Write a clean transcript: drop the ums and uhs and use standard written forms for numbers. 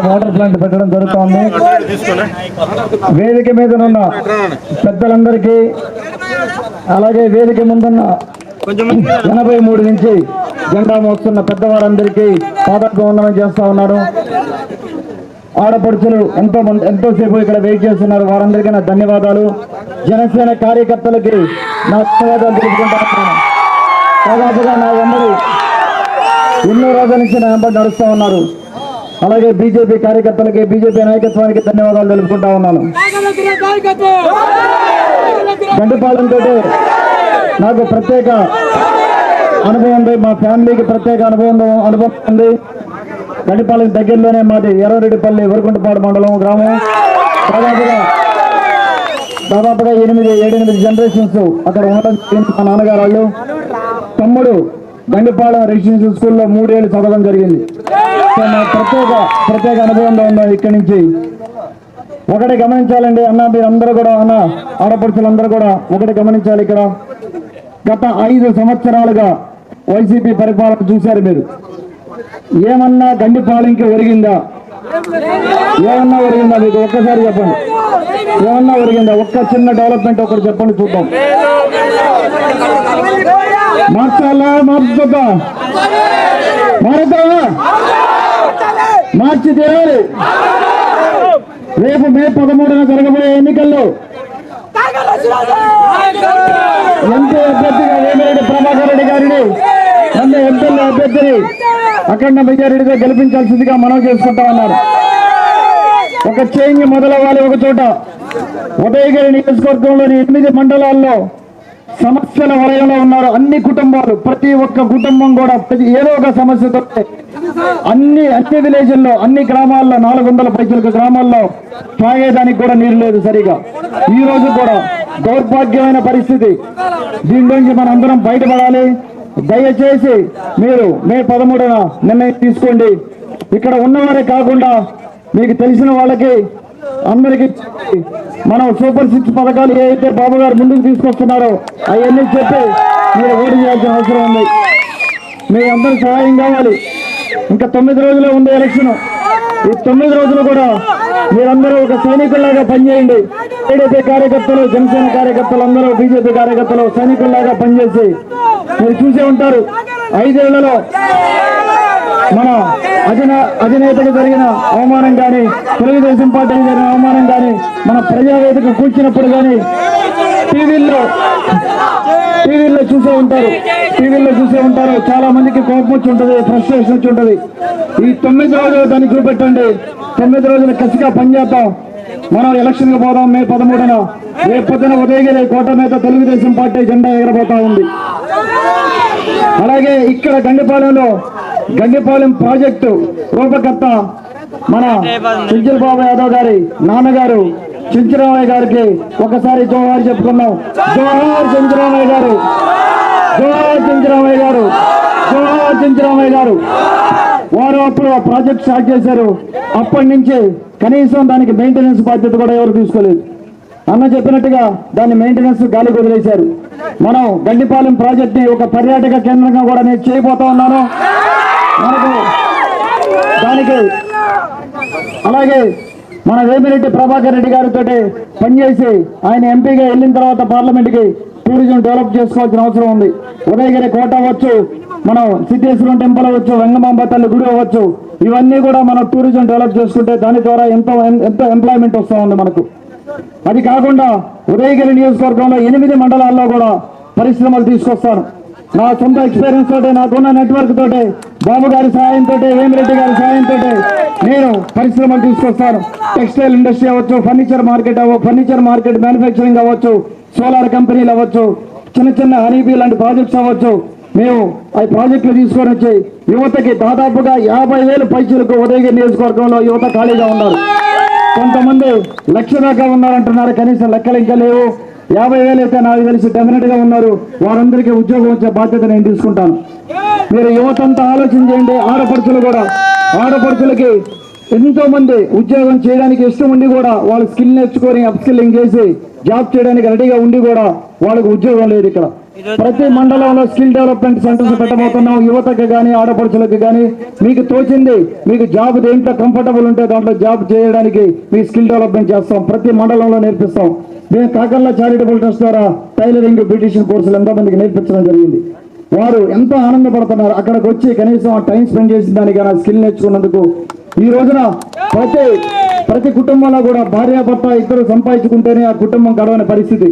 Water plant పెట్టడం జరుగుతోంది. వేదిక మీద ఉన్న పెద్దలందరికీ అలాగే వేదిక ముందున్న 83 నుంచి జెండా మోస్తున్న పెద్దవారందరికీ పాదాభివందనం చేస్తా ఉన్నాను. ఆడపడుచులు ఎంతోసేపు ఇక్కడ వెయిట్ చేస్తున్నారు, వారందరికీ నా ధన్యవాదాలు. జనసేన కార్యకర్తలకి నా ధన్యవాదాలు తెలుపుకుంటున్నాను. దాదాపుగా నా వెంబడి ఎన్నో రోజుల నుంచి నా వెంబడి నడుస్తూ ఉన్నారు. అలాగే బీజేపీ కార్యకర్తలకి, బీజేపీ నాయకత్వానికి ధన్యవాదాలు తెలుపుకుంటా ఉన్నాను. గండిపాలెం తోటి నాకు ప్రత్యేక అనుభవం ఉంది, మా ఫ్యామిలీకి ప్రత్యేక అనుభవం ఉంది. గండిపాలెం దగ్గరలోనే మాది ఎర్రరెడ్డిపల్లి వరకుంటపాడు మండలం గ్రామం. దాదాపుగా 7-8 జనరేషన్స్ అక్కడ ఉండడం. మా నాన్నగారు వాళ్ళు తమ్ముడు గండిపాలెం రెసిడెన్షియల్ స్కూల్లో 3 ఏళ్ళు చదవడం జరిగింది. సో నా ప్రత్యేక అనుభవంగా ఉన్నాం. ఇక్కడి నుంచి ఒకటి గమనించాలండి అన్న, మీరందరూ కూడా అన్న ఆడపడుచులందరూ కూడా ఒకటి గమనించాలి. ఇక్కడ గత 5 సంవత్సరాలుగా వైసీపీ పరిపాలన చూశారు మీరు. ఏమన్నా గండిపాలెంకి ఒరిగిందా? ఏమన్నా ఒరిగిందా? మీకు ఒక్కసారి చెప్పండి, ఏమన్నా ఒరిగిందా? ఒక్క చిన్న డెవలప్మెంట్ ఒకటి చెప్పండి చూద్దాం. మార్చాలా? మార్చుతా? మారుతావా? మార్చి తీరాలి. రేపు మే 13న జరగబోయే ఎన్నికల్లో ఎంపీ అభ్యర్థిగా వేమిరెడ్డి ప్రభాకర్ రెడ్డి గారిని, ఎంపీల అభ్యర్థిని అఖండ మెజారిటీగా గెలిపించాల్సిందిగా మనవి చేసుకుంటా ఉన్నారు. ఒక చేంజ్ మొదలవ్వాలి. ఒక చోట ఉదయగిరి నియోజకవర్గంలోని 8 మండలాల్లో సమస్యల వలయంలో ఉన్నారు అన్ని కుటుంబాలు. ప్రతి ఒక్క కుటుంబం కూడా ఏదో ఒక సమస్యతో అన్ని విలేజ్ల్లో, అన్ని గ్రామాల్లో 400 పైసలకు గ్రామాల్లో తాగేదానికి కూడా నీరు లేదు సరిగా. ఈ రోజు కూడా దౌర్భాగ్యమైన పరిస్థితి. దీని నుంచి మనం అందరం బయటపడాలి. దయచేసి మీరు మే 13న నిర్ణయం తీసుకోండి. ఇక్కడ ఉన్నవారే కాకుండా మీకు తెలిసిన వాళ్ళకి అందరికీ మనం సూపర్ 6 పథకాలు ఏవైతే బాబు గారు ముందుకు తీసుకొస్తున్నారో అవన్నీ చెప్పి మీరు ఓటు చేయాల్సిన అవసరం ఉంది. మీ అందరూ సహాయం కావాలి. ఇంకా 9 రోజులే ఉంది ఎలక్షన్. ఈ 9 రోజులు కూడా మీరందరూ ఒక సైనికుల్లాగా పనిచేయండి. టీడీపీ కార్యకర్తలు, జనసేన కార్యకర్తలు అందరూ, బీజేపీ కార్యకర్తలు సైనికుల్లాగా పనిచేసి మీరు చూసే ఉంటారు. 5 ఏళ్లలో మన అధినేతకు జరిగిన అవమానం కానీ, తెలుగుదేశం పార్టీకి జరిగిన అవమానం కానీ, మన ప్రజావేదిక కూర్చున్నప్పుడు కానీ టీవీల్లో చూసే ఉంటారు. చాలా మందికి కోపం వచ్చి ఉంటుంది, ఫ్రస్ట్రేషన్ వచ్చి ఉంటుంది. ఈ 9 రోజులు దాన్ని చూపెట్టండి. 9 రోజులు కసిగా పనిచేద్దాం. మనం ఎలక్షన్కి పోదాం మే 13న. రేపు పొద్దున ఉదయగిరి కోట మీద తెలుగుదేశం పార్టీ జెండా ఎగరబోతా ఉంది. అలాగే ఇక్కడ గండిపాలెం ప్రాజెక్టు రూపకర్త మన చించలబాబు యాదవ్ గారి నాన్నగారు చించరామయ్య గారికి ఒకసారి జోహార్ చెప్పుకున్నాం. జోహార్ చించరామయ్య గారు, జోహార్ చించరామయ్య గారు, జోహార్ చించరామయ్య గారు. వారు అప్పుడు ఆ ప్రాజెక్ట్ స్టార్ట్ చేశారు. అప్పటి నుంచి కనీసం దానికి మెయింటెనెన్స్ బాధ్యత కూడా ఎవరు తీసుకోలేదు. అన్న చెప్పినట్టుగా దాన్ని మెయింటెనెన్స్ గాలికి వదిలేశారు. మనం గండిపాలెం ప్రాజెక్ట్ ని ఒక పర్యాటక కేంద్రంగా కూడా నేను చేయబోతా ఉన్నాను. మనకు దానికి అలాగే మన వేమిరెడ్డి ప్రభాకర్ రెడ్డి గారితో పనిచేసి ఆయన ఎంపీగా వెళ్ళిన తర్వాత పార్లమెంట్కి టూరిజం డెవలప్ చేసుకోవాల్సిన అవసరం ఉంది. ఉదయగిరి కోట అవ్వచ్చు, మనం సిద్ధేశ్వరం టెంపుల్ అవ్వచ్చు, వెంగమాంబ తల్లి గుడి అవ్వచ్చు, ఇవన్నీ కూడా మనం టూరిజం డెవలప్ చేసుకుంటే దాని ద్వారా ఎంతో ఎంప్లాయ్మెంట్ వస్తూ ఉంది మనకు. అది కాకుండా ఉదయగిరి నియోజకవర్గంలో 8 మండలాల్లో కూడా పరిశ్రమలు తీసుకొస్తాను. నా సొంత ఎక్స్పీరియన్స్ తోటి, నాకున్న నెట్వర్క్ తోటి, బాబు గారి సహాయంతో, వేమిరెడ్డి గారి సహాయంతో నేను పరిశ్రమలు తీసుకొస్తాను. టెక్స్టైల్ ఇండస్ట్రీ అవ్వచ్చు, ఫర్నిచర్ మార్కెట్ మ్యానుఫ్యాక్చరింగ్ అవ్వచ్చు, సోలార్ కంపెనీలు అవ్వచ్చు, చిన్న హనీబీ లాంటి ప్రాజెక్ట్స్ అవ్వచ్చు. మేము ఆ ప్రాజెక్టులు తీసుకొని వచ్చి యువతకి దాదాపుగా 50,000 పైసలకు ఉదయగిరి నియోజకవర్గంలో యువత ఖాళీగా ఉన్నారు. కొంతమంది 1,00,000 దాకా ఉన్నారంటున్నారు. కనీసం లెక్కలు ఇంకా లేవు. 50,000 అయితే నాకు తెలిసి డెఫినెట్ గా ఉన్నారు. వారందరికీ ఉద్యోగం వచ్చే బాధ్యత నేను తీసుకుంటాను. మీరు యువతంతా ఆలోచన చేయండి. ఆడపడుచులకి ఎంతో మంది ఉద్యోగం చేయడానికి ఇష్టం ఉండి కూడా వాళ్ళు స్కిల్ నేర్చుకొని అప్ స్కిల్లింగ్ చేసి జాబ్ చేయడానికి రెడీగా ఉండి కూడా వాళ్ళకు ఉద్యోగం లేదు. ఇక్కడ ప్రతి మండలంలో స్కిల్ డెవలప్మెంట్ సెంటర్స్ పెట్టబోతున్నాం. యువతకు కానీ ఆడపడుచులకు కానీ మీకు తోచింది, మీకు జాబ్ దేంట్లో కంఫర్టబుల్ ఉంటే దాంట్లో జాబ్ చేయడానికి మీ స్కిల్ డెవలప్మెంట్ చేస్తాం. ప్రతి మండలంలో నేర్పిస్తాం. మేము కాకర్ల చారిటబుల్ ట్రస్ట్ ద్వారా టైలరింగ్, బ్యూటిషియన్ కోర్సులు ఎంతో మందికి నేర్పించడం జరిగింది. వారు ఎంతో ఆనందపడుతున్నారు. అక్కడికి వచ్చి కనీసం ఆ టైం స్పెండ్ చేసిన దానికైనా స్కిల్ నేర్చుకున్నందుకు. ఈ రోజున ప్రతి కుటుంబంలో కూడా భార్యాభర్త ఇద్దరు సంపాదించుకుంటేనే ఆ కుటుంబం గడవని పరిస్థితి.